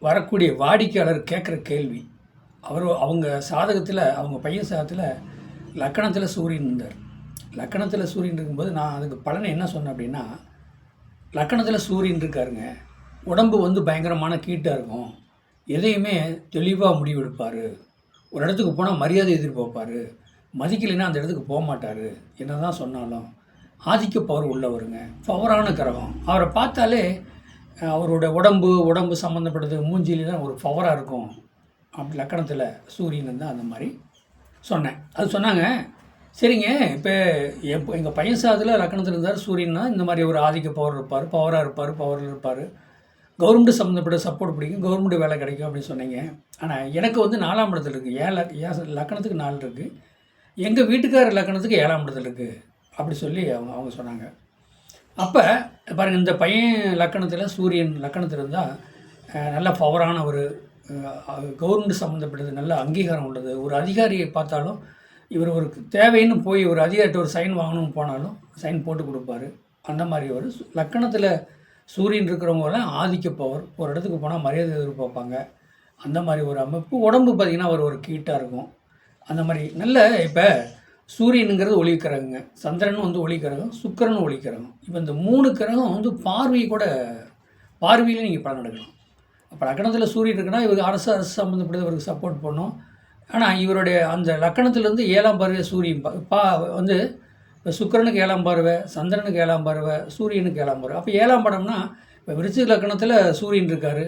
வரக்கூடிய வாடிக்கையாளர் கேட்குற கேள்வி, அவங்க சாதகத்தில், அவங்க பையன் சாதகத்தில் லக்கணத்தில் சூரியன் இருந்தார். லக்கணத்தில் சூரியன் இருக்கும்போது நான் அதுக்கு பலனை என்ன சொன்னேன் அப்படின்னா, லக்கணத்தில் சூரியன் இருக்காருங்க, உடம்பு வந்து பயங்கரமான கீட்டாக இருக்கும், எதையுமே தெளிவாக முடிவெடுப்பார், ஒரு இடத்துக்கு போனால் மரியாதை எதிர்பார்ப்பார், மதிக்கலைன்னா அந்த இடத்துக்கு போக மாட்டார், என்ன தான் சொன்னாலும் ஆதிக்க பவர் உள்ளவருங்க, பவரான கிரகம். அவரை பார்த்தாலே அவரோட உடம்பு சம்மந்தப்பட்டது மூஞ்சிலாம் ஒரு பவராக இருக்கும். அப்படி லக்கணத்தில் சூரியன் தான் அந்த மாதிரி சொன்னேன். அது சொன்னாங்க, சரிங்க, இப்போ எங்கள் பையன் சாதத்தில் லக்கணத்தில் இருந்தார் சூரியன்னா இந்த மாதிரி ஒரு ஆதிக்க பவர் இருப்பார், பவரில் இருப்பார், கவர்மெண்ட் சம்மந்தப்பட்ட சப்போர்ட் பிடிக்கும், கவர்மெண்ட் வேலை கிடைக்கும் அப்படின்னு சொன்னீங்க. ஆனால் எனக்கு வந்து 4ஆம் இடத்துல இருக்குது, ஏன் லக்கணத்துக்கு 4 இருக்குது, எங்கள் வீட்டுக்கார லக்கணத்துக்கு 7ஆம் இடத்துல இருக்குது அப்படி சொல்லி அவங்க சொன்னாங்க. அப்போ பாருங்கள், இந்த பையன் லக்கணத்தில் சூரியன் லக்கணத்தில் இருந்தால் நல்ல பவரான ஒரு கவர்மெண்ட் சம்மந்தப்பட்டது, நல்ல அங்கீகாரம் உள்ளது. ஒரு அதிகாரியை பார்த்தாலும் இவர் ஒரு தேவைன்னு போய் ஒரு அதிகாரிட்ட ஒரு சைன் வாங்கணும்னு போனாலும் சைன் போட்டு கொடுப்பாரு. அந்த மாதிரி ஒரு லக்கணத்தில் சூரியன் இருக்கிறவங்களாம் ஆதிக்க பவர், ஒரு இடத்துக்கு போனால் மரியாதை எதிர்பார்ப்பாங்க. அந்த மாதிரி ஒரு அமைப்பு. உடம்பு பார்த்திங்கன்னா ஒரு கீட்டாக இருக்கும். அந்த மாதிரி நல்ல இப்போ சூரியனுங்கிறது ஒளிக்கிரகங்க, சந்திரனும் வந்து ஒளிக்கிரகம், சுக்கிரனும் ஒளிக்கிரகம். இப்போ இந்த 3 கிரகம் வந்து பார்வையில் நீங்கள் பலன் எடுக்கலாம். அப்போ லக்கணத்தில் சூரியன் இருக்குன்னா இவருக்கு அரசு சம்மந்தப்பட்டது இவருக்கு சப்போர்ட் பண்ணும். ஆனால் இவருடைய அந்த லக்கணத்துலேருந்து 7ஆம் பார்வை சூரியன் வந்து இப்போ சுக்கிரனுக்கு 7ஆம் பார்வை, சந்திரனுக்கு 7ஆம் பார்வை, சூரியனுக்கு 7ஆம் பார்வை. அப்போ 7ஆம் படம்னா இப்போ விருச்சிக லக்கணத்தில் சூரியன் இருக்கார்.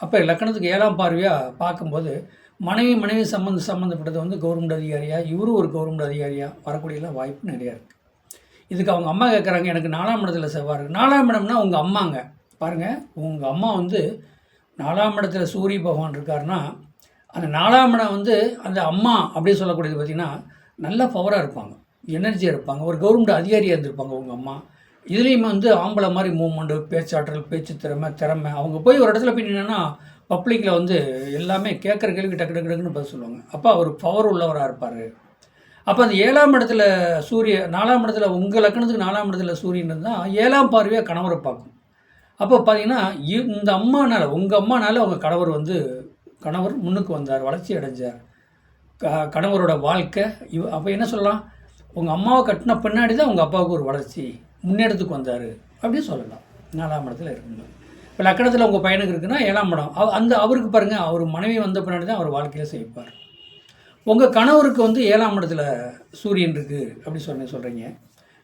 அப்போ லக்கணத்துக்கு 7ஆம் பார்வையாக பார்க்கும்போது மனைவி சம்மந்தப்பட்டது வந்து கவர்மெண்ட் அதிகாரியாக, இவரும் ஒரு கவர்மெண்ட் அதிகாரியாக வரக்கூடியலாம் வாய்ப்பு நிறையா இருக்குது. இதுக்கு அவங்க அம்மா கேட்குறாங்க, எனக்கு 4ஆம் இடத்துல செவ்வாய் இருக்குது. 4ஆம் இடம்னா உங்கள் அம்மாங்க. பாருங்கள், உங்கள் அம்மா வந்து 4ஆம் இடத்துல சூரிய பகவான் இருக்காருன்னா, அந்த 4ஆம் இடம் வந்து அந்த அம்மா அப்படின்னு சொல்லக்கூடியது பார்த்திங்கன்னா நல்ல பவராக இருப்பாங்க, எனர்ஜியாக இருப்பாங்க, ஒரு கவர்மெண்ட் அதிகாரியாக இருந்திருப்பாங்க உங்கள் அம்மா. இதுலேயுமே வந்து ஆம்பளை மாதிரி மூவ்மெண்ட்டு, பேச்சாற்றல், பேச்சு திறமை. அவங்க போய் ஒரு இடத்துல போய் நின்னா பப்ளிக்கில் வந்து எல்லாமே கேட்குற கேள்வி டக்கு டக்குன்னு பதில் சொல்லுவாங்க. அப்போ அவர் பவர் உள்ளவராக இருப்பார். அப்போ அந்த 7ஆம் இடத்துல 4ஆம் இடத்துல உங்கள் லக்கணத்துக்கு 4ஆம் இடத்துல சூரியன் இருந்தால் 7ஆம் பார்வையாக கணவரை பார்க்கும். அப்போ பார்த்தீங்கன்னா இந்த அம்மானால், உங்கள் அம்மானால் அவங்க கணவர் முன்னுக்கு வந்தார், வளர்ச்சி அடைஞ்சார், கணவரோட வாழ்க்கை. அப்போ என்ன சொல்லலாம், உங்கள் அம்மாவை கட்டின பின்னாடி தான் உங்கள் அப்பாவுக்கு ஒரு வளர்ச்சி, முன்னேற்றத்துக்கு வந்தார் அப்படின்னு சொல்லலாம் 4ஆம் இடத்துல இருக்கும்போது. இப்போ லக்கணத்தில் உங்கள் பையனுக்கு இருக்குன்னா 7ஆம் இடம் அவருக்கு பாருங்கள், அவர் மனைவி வந்த பின்னாடி தான் அவர் வாழ்க்கையில் செய்வார். உங்கள் கணவருக்கு வந்து 7ஆம் இடத்துல சூரியன் இருக்குது அப்படி சொல்கிறீங்க.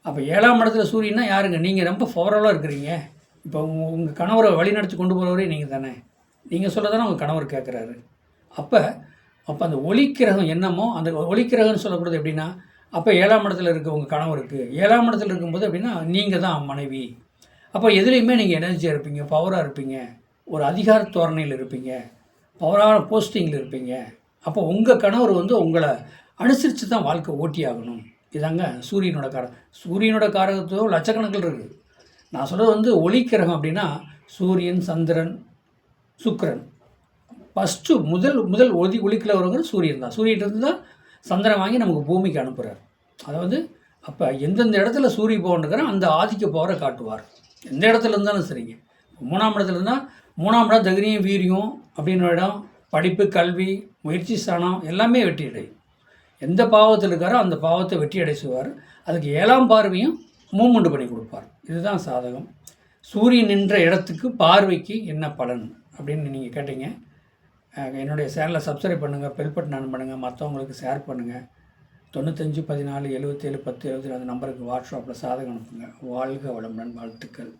அப்போ 7ஆம் இடத்துல சூரியன்னா யாருங்க, நீங்கள் ரொம்ப பவரலாக இருக்கிறீங்க. இப்போ உங்கள் கணவரை வழிநடத்தி கொண்டு போகிறவரே நீங்கள் தானே, நீங்கள் சொல்ல தானே உங்கள் கணவர் கேட்குறாரு. அப்போ அந்த ஒளிக்கிரகம் என்னமோ அந்த ஒளிக்கிரகம்னு சொல்லக்கூடாது எப்படின்னா, அப்போ 7ஆம் இடத்துல இருக்க உங்கள் கணவருக்கு 7ஆம் இடத்துல இருக்கும்போது அப்படின்னா நீங்கள் தான் மனைவி. அப்போ எதுலேயுமே நீங்கள் எனர்ஜியாக இருப்பீங்க, பவராக இருப்பீங்க, ஒரு அதிகார தோரணையில் இருப்பீங்க, பவரான போஸ்டிங்கில் இருப்பீங்க. அப்போ உங்கள் கணவர் வந்து உங்களை அனுசரித்து தான் வாழ்க்கை ஓட்டி ஆகணும். இதாங்க சூரியனோட காரகத்துவம் லட்சக்கணக்கில் இருக்குது. நான் சொல்கிறது வந்து ஒளிக்கிரகம் அப்படின்னா சூரியன், சந்திரன், சுக்கிரன். ஃபஸ்ட்டு முதல் ஒளிக்கில் வரவங்க சூரியன் தான். சூரியன்ட்டு தான் சந்திரன் வாங்கி நமக்கு பூமிக்கு அனுப்புகிறார். அதாவது அப்போ எந்தெந்த இடத்துல சூரிய பவன் இருக்கிறான் அந்த ஆதிக்க பவரை காட்டுவார். எந்த இடத்துல இருந்தாலும் சரிங்க. 3ஆம் இடத்துல இருந்தால் 3ஆம் இடம் தைரியம், வீரியம் அப்படின்னு இடம், படிப்பு, கல்வி, முயற்சி ஸ்தானம் எல்லாமே வெற்றி அடையும். எந்த பாவத்தில் இருக்காரோ அந்த பாவத்தை வெற்றி அடை செய்வார். அதுக்கு 7ஆம் பார்வையும் மூவ்மெண்ட் பண்ணி கொடுப்பார். இதுதான் சாதகம். சூரியன் நின்ற இடத்துக்கு பார்வைக்கு என்ன பலன் அப்படின்னு நீங்கள் கேட்டீங்க. என்னுடைய சேனலை சப்ஸ்கிரைப் பண்ணுங்கள், பெல் பட்டன் ஆன் பண்ணுங்கள், மற்றவங்களுக்கு ஷேர் பண்ணுங்கள். 95 14 77 10 70 அந்த நம்பருக்கு வாட்ஸ்அப்பில் சாதகம் அனுப்புங்க. வாழ்க வளமுடன், வாழ்த்துக்கள்.